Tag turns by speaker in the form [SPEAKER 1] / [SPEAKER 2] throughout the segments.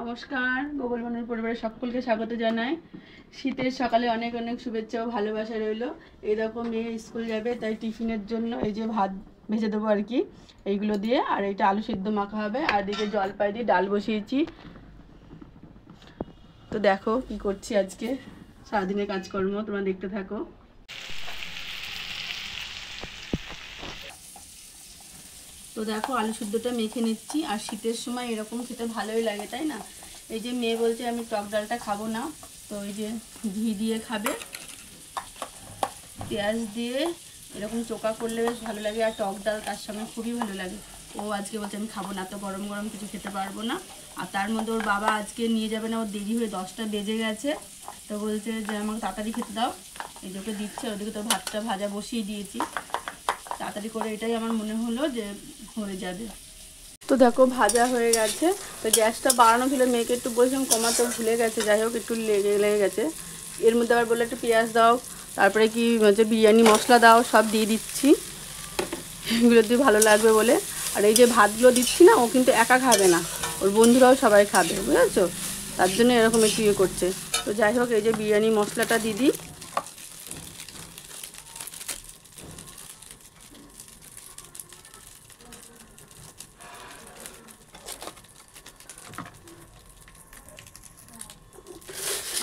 [SPEAKER 1] নমস্কার, গোপাল বন্ধুর পরিবারের সকলকে স্বাগত জানাই। শীতের সকালে অনেক অনেক শুভেচ্ছা ও ভালোবাসা রইল। এইরকম মেয়ে স্কুল যাবে, তাই টিফিনের জন্য এই যে ভাত ভেজে দেবো আর কি, এইগুলো দিয়ে। আর এটা আলু সিদ্ধ মাখা হবে, আর এদিকে জলপাই দিয়ে ডাল বসিয়েছি। তো দেখো কি করছি আজকে, সারাদিনের কাজকর্ম তোমরা দেখতে থাকো। তো দেখো আলু সিদ্ধটা মেখে নিচ্ছি। আর শীতের সময় এরকম খেতে ভালোই লাগে, তাই না? এই যে মেয়ে বলছে আমি টক ডালটা খাবো না, তো এই যে ঘি দিয়ে খাবে, পেঁয়াজ দিয়ে এরকম চোকা করলে বেশ ভালো লাগে। আর টক ডাল তার সঙ্গে খুবই ভালো লাগে। ও আজকে বলছে আমি খাবো না, তো গরম গরম কিছু খেতে পারবো না। আর তার মধ্যে ওর বাবা আজকে নিয়ে যাবে না, ওর দেরি হয়ে 10টা বেজে গেছে। তো বলছে যে আমাকে তাড়াতাড়ি খেতে দাও, এই যে ওকে দিচ্ছে। ওদিকে তো ভাতটা ভাজা বসিয়ে দিয়েছি, তাড়াতাড়ি করে এটাই আমার মনে হলো যে হয়ে যাবে। তো দেখো ভাজা হয়ে গেছে। তো গ্যাসটা বাড়ানো ছিল, মেয়েকে একটু বলছিলাম কমাতে, ভুলে গেছে। যাই হোক একটু লেগে গেছে। এর মধ্যে আবার বললে একটু পেঁয়াজ দাও, তারপরে কি হচ্ছে বিরিয়ানি মশলা দাও, সব দিয়ে দিচ্ছি এগুলো দিয়ে ভালো লাগবে বলে। আর এই যে ভাতগুলো দিচ্ছি না, ও কিন্তু একা খাবে না, ওর বন্ধুরাও সবাই খাবে, বুঝেছো? তার জন্য এরকম একটু ইয়ে করছে। তো যাই হোক এই যে বিরিয়ানি মশলাটা দিয়ে দিই।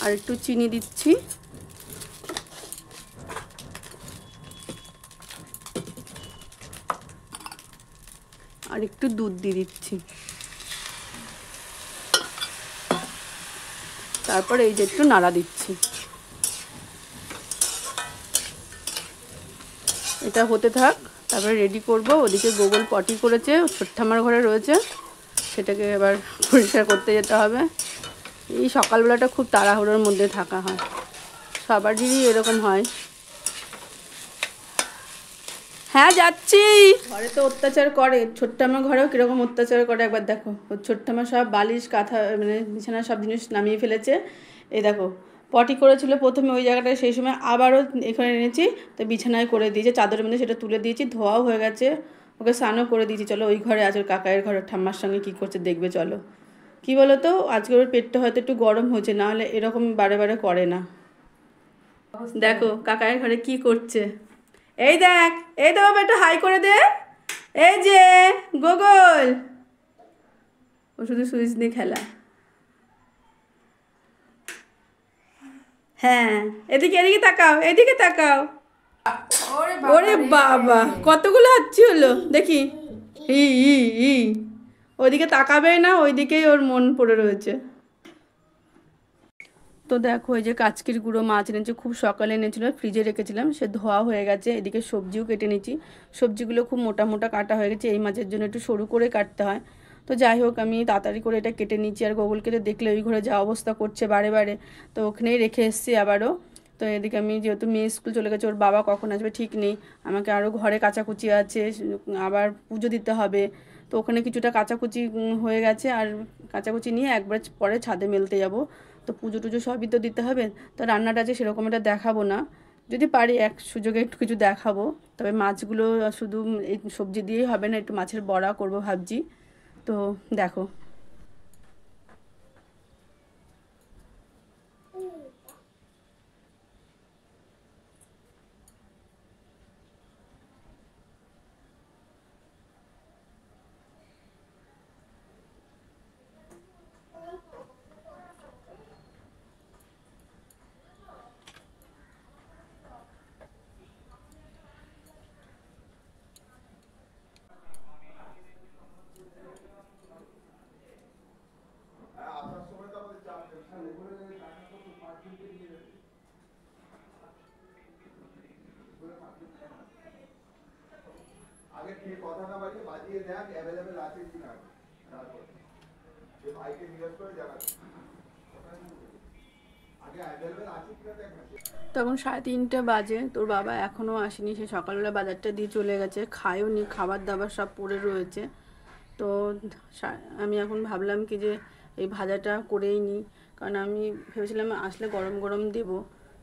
[SPEAKER 1] আর একটু চিনি দিচ্ছি। আর একটু দুধ দিয়ে দিচ্ছি। তারপর এই যে একটু নাড়া দিচ্ছি। এটা হতে থাক, তারপরে রেডি করব। ওদিকে গোগল পটি করেছে, ছোট্ট আমার ঘরে রয়েছে, সেটাকে এবার পরিষ্কার করতে যেতে হবে। এই সকালবেলাটা খুব তাড়াহুড়োর মধ্যে থাকা হয়, সবারই এরকম হয়। হ্যাঁ যাচ্ছি। ঘরে তো অত্যাচার করে, ছোট্ট আমার ঘরেও কীরকম অত্যাচার করে একবার দেখো। ওর ছোট্ট আমার সব বালিশ কাঁথা মানে বিছানার সব জিনিস নামিয়ে ফেলেছে। এই দেখো পটি করেছিল প্রথমে ওই জায়গাটায়, সেই সময় আবারও এখানে এনেছি, তো বিছানায় করে দিয়েছে, চাদরের মধ্যে সেটা তুলে দিয়েছি, ধোয়াও হয়ে গেছে, ওকে স্নানও করে দিয়েছি। চলো ওই ঘরে আছে, ওর কাকায়ের ঘরে ঠাম্মার সঙ্গে কী করছে দেখবে চলো। কি বলো তো, আজকে ওর পেটটা হয়তো একটু গরম হয়েছে, নাহলে এরকম বারে বারে করে না। দেখো কাকায়ের ঘরে কি করছে, এই দেখ, এই তো বাবা একটু হাই করে দে। এই যে গোগল, ও শুধু সুইচ দিয়ে খেলা। হ্যাঁ এদিকে এদিকে তাকাও, এদিকে তাকাও। ওরে বাবা কতগুলো হাঁচি হলো দেখি। ই ই ই ওইদিকে তাকাবে না, ওইদিকেই ওর মন পড়ে রয়েছে। তো দেখো এই যে কাচকির গুঁড়ো মাছ এনেছে, খুব সকালে এনেছিল, ফ্রিজে রেখেছিলাম, সে ধোয়া হয়ে গেছে। এদিকে সবজিও কেটে নিচ্ছি, সবজিগুলো খুব মোটা মোটা কাটা হয়ে গেছে, এই মাছের জন্য একটু সরু করে কাটতে হয়। তো যাই হোক আমি তাড়াতাড়ি করে এটা কেটে নিচ্ছি। আর গোগলকে তো দেখলে ওই ঘরে যা অবস্থা করছে বারে বারে, তো ওখানেই রেখে এসেছি আবারও। তো এদিকে আমি যেহেতু মেয়ে স্কুল চলে গেছে, ওর বাবা কখন আসবে ঠিক নেই, আমাকে আরও ঘরে কাচাকুচি আছে, আবার পুজো দিতে হবে। তো ওখানে কিছুটা কাচাকুচি হয়ে গেছে, আর কাচাকুচি নিয়ে একবার পরে ছাদে মেলতে যাব। তো পুজো টুজো সবই তো দিতে হবে। তো রান্নাটা আছে সেরকম এটা দেখাবো না, যদি পারি এক সুযোগে একটু কিছু দেখাবো। তবে মাছগুলো শুধু এই সবজি দিয়েই হবে না, একটু মাছের বড়া করব ভাবছি। তো দেখো আগে ঠিক কথাটা বাজিয়ে দেখ অ্যাভেলেবেল আছে কিনা, তারপর যে ভাইকে জিজ্ঞেস করে জানাবি আগে অ্যাভেলেবেল আছে কিনা দেখ। তখন 3:30 বাজে, তোর বাবা এখনও আসেনি, সে সকালবেলা বাজারটা দিয়ে চলে গেছে, খায়ও নি, খাবার দাবার সব পড়ে রয়েছে। তো আমি এখন ভাবলাম কি যে এই ভাজাটা করেই নিই, কারণ আমি ভেবেছিলাম আসলে গরম গরম দেবো।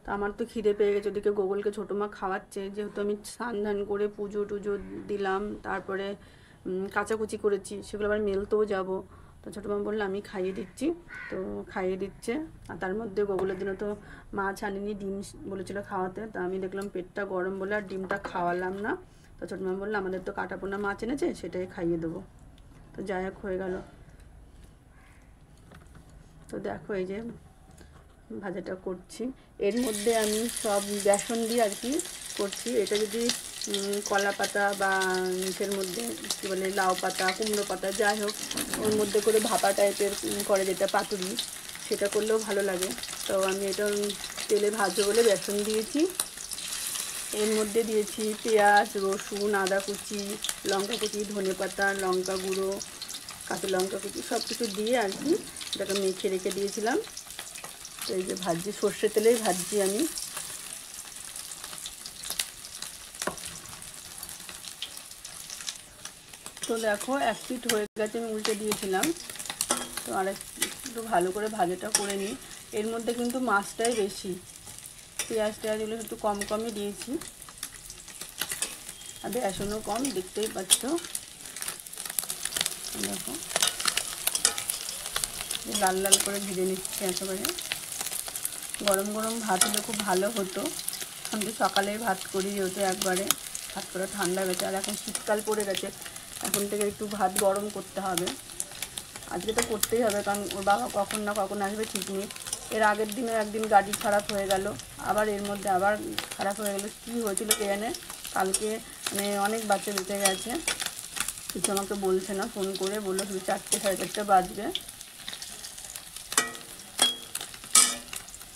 [SPEAKER 1] তো আমার তো খিদে পেয়ে গেছে, ওদিকে গোগলকে ছোটো মা খাওয়াচ্ছে, যেহেতু আমি স্নান ধান করে পুজো টুজো দিলাম, তারপরে কাচাকুচি করেছি, সেগুলো আবার মেলতেও যাব। তো ছোটো মামা বললো আমি খাইয়ে দিচ্ছি, তো খাইয়ে দিচ্ছে। আর তার মধ্যে গোগুলোর জন্য তো মাছ আনিনি, ডিম বলেছিল খাওয়াতে। তো আমি দেখলাম পেটটা গরম বলে আর ডিমটা খাওয়ালাম না। তো ছোটো মামা বললো আমাদের তো কাটাপোনা মাছ এনেছে, সেটাই খাইয়ে দেবো। তো যাই হোক হয়ে গেল। তো দেখো এই যে ভাজাটা করছি, এর মধ্যে আমি সব বেসন দিয়ে আর কি করছি। এটা যদি কলা পাতা বা নিচের মধ্যে কী বলে লাউ পাতা, কুমড়ো পাতা, যাই হোক ওর মধ্যে করে ভাপা টাইপের করে, যেটা পাতুরি, সেটা করলেও ভালো লাগে। তো আমি এটা তেলে ভাজবো বলে বেসন দিয়েছি। এর মধ্যে দিয়েছি পেঁয়াজ, রসুন, আদা কুচি, লঙ্কা কুচি, ধনে পাতা, লঙ্কা গুঁড়ো, কাঁচা লঙ্কা কুচি, সব কিছু দিয়ে আর কি এটাকে মেখে রেখে দিয়েছিলাম। তো এই যে ভাজছি, সর্ষের তেলেই ভাজছি আমি। তো দেখো এক পিঠ হয়ে গেছে, আমি উল্টে দিয়েছিলাম। তো আর একটু ভালো করে ভাজাটা করে নিই। এর মধ্যে কিন্তু মাছটাই বেশি, পেঁয়াজ টেয়াজগুলো একটু কম কমই দিয়েছি, আর বেসনও কম, দেখতেই পাচ্ছ। দেখো লাল লাল করে ভেজে নিচ্ছি একেবারে। গরম গরম ভাত হলে খুব ভালো হতো। আমি তো সকালেই ভাত করি, যেহেতু একবারে ভাত করে ঠান্ডা গেছে, আর এখন শীতকাল পড়ে গেছে, এখন থেকে একটু ভাত গরম করতে হবে। আজকে তো করতেই হবে, কারণ ওর বাবা কখন না কখন আসবে ঠিক নেই। এর আগের দিনও একদিন গাড়ি খারাপ হয়ে গেল, আবার এর মধ্যে আবার খারাপ হয়ে গেলো। কী হয়েছিল কে জানে, কালকে মানে অনেক বাচ্চা বেঁচে গেছে। কিছু আমাকে বলছে না, ফোন করে বললো শুধু 4টে 4:30 বাজবে।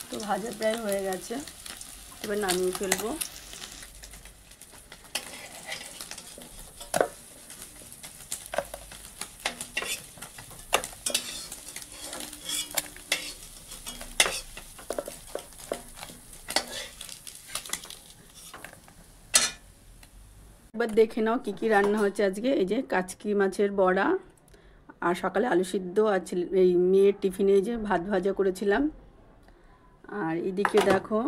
[SPEAKER 1] তো ভাজা প্রায় হয়ে গেছে, এবার নামিয়ে ফেলবো। এবার দেখে নাও কী কী রান্না হচ্ছে আজকে। এই যে কাচকি মাছের বড়া, আর সকালে আলু সিদ্ধ, আর এই মেয়ের টিফিনে এই যে ভাত ভাজা করেছিলাম। আর এদিকে দেখো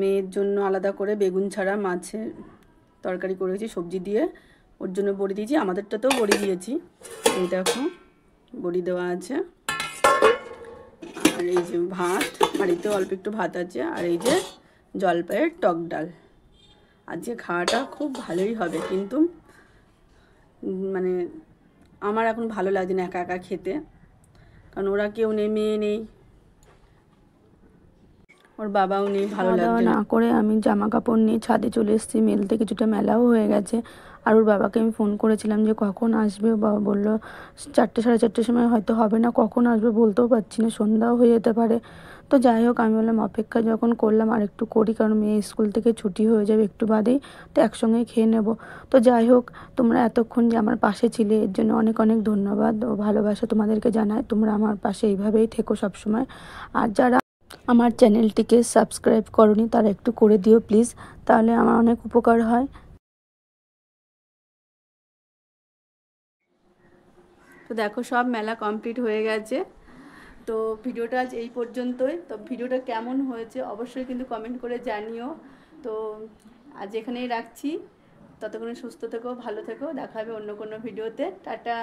[SPEAKER 1] মেয়ের জন্য আলাদা করে বেগুন ছাড়া মাছের তরকারি করেছি সবজি দিয়ে, ওর জন্য বড়ি দিয়েছি, আমাদেরটাতেও বড়ি দিয়েছি। এই দেখো বড়ি দেওয়া আছে। আর এই যে ভাত, বাড়িতে অল্প একটু ভাত আছে। আর এই যে জলপাইয়ের টক ডাল। আজকে খাওয়াটা খুব ভালোই হবে, কিন্তু মানে আমার এখন ভালো লাগছে না একা একা খেতে, কারণ ওরা কেউ নেই, মেয়ে নেই, ওর বাবাও নেই, ভালো লাগছে না। করে আমি জামা কাপড় নিয়ে ছাদে চলে এসেছি, মেলতে কিছুটা মেলাও হয়ে গেছে। আর ওর বাবাকে আমি ফোন করেছিলাম যে কখন আসবে, বাবা বললো 4টে 4:30 সময় হয়তো হবে না, কখন আসবে বলতেও পারছি না, সন্ধ্যাও হয়ে যেতে পারে। তো যাই হোক আমি বললাম অপেক্ষা যখন করলাম আর একটু করি, কারণ মেয়ে স্কুল থেকে ছুটি হয়ে যাবে একটু বাদেই, তো একসঙ্গে খেয়ে নেব। তো যাই হোক তোমরা এতক্ষণ যে আমার পাশে ছিলে এর জন্য অনেক অনেক ধন্যবাদ ও ভালোবাসা তোমাদেরকে জানাই। তোমরা আমার পাশে এইভাবেই থেকো সবসময়। আর যারা আমার চ্যানেলটিকে সাবস্ক্রাইব করনি তারা একটু করে দিও প্লিজ, তাহলে আমার অনেক উপকার হয়। তো দেখো সব মেলা কমপ্লিট হয়ে গেছে। তো ভিডিওটা আজ এই পর্যন্তই। তো ভিডিওটা কেমন হয়েছে অবশ্যই কিন্তু কমেন্ট করে জানিও। তো আজ এখানেই রাখছি, ততক্ষণে সুস্থ থেকো, ভালো থেকো, দেখা হবে অন্য কোনো ভিডিওতে। টাটা।